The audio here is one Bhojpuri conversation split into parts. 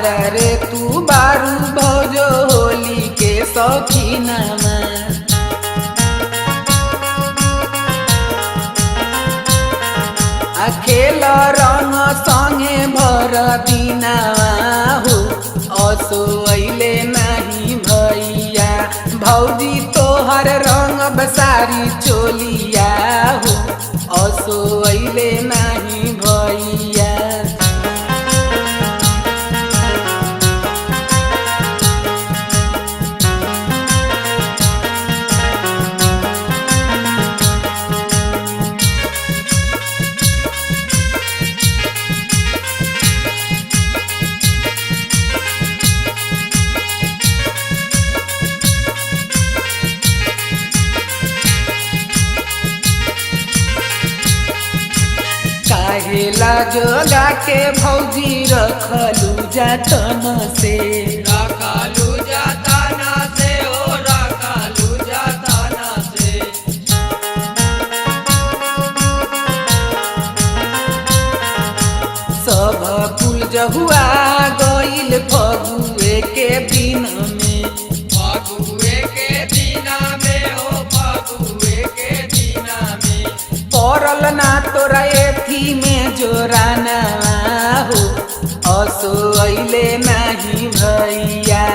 रे तू बारू भौजो होली के शौकीनमा खेल रंग संगे भर दिनावा हो असो अइले नहीं भैया भौजी तोहर रंग बसारी चोलिया हो असो अइले नहीं भैया। काहेला जोगा के भौजी रखलू जतन से रखलू जतन से ओ रखलू जतन से सब कुल जहुआ गइल फगुए के दिन में फगुए के दिन में ओ फगुए के दिन में पड़ल ना तोरा एथी में जोराना हो असो अइले नहीं भैया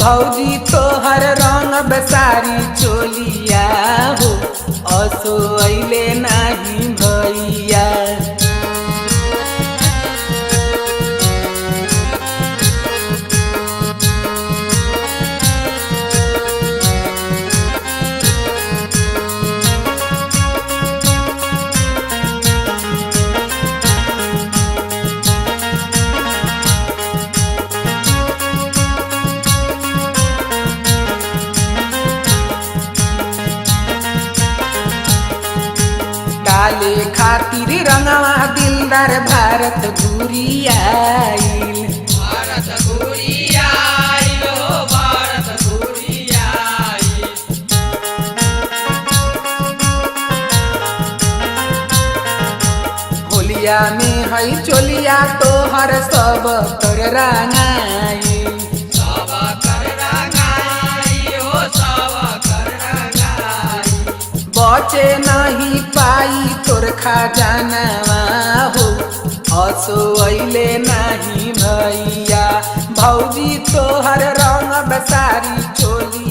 भौजी तोहर रंग बसारी चोलिया हो असो अइले नहीं भैया। डाले खातिर रंगवा दिलदार भारत घुरियाइल भारत घुरियाइल हो भारत घुरियाइल होलिया में है चोलिया तोहर सब तर रंगाइल सब कर रंगाई हो सब कर रंगाई बचे नहीं पाई तोर खजानवा हो असो अइले नहीं भैया भौजी तोहर रंग बसारी चोली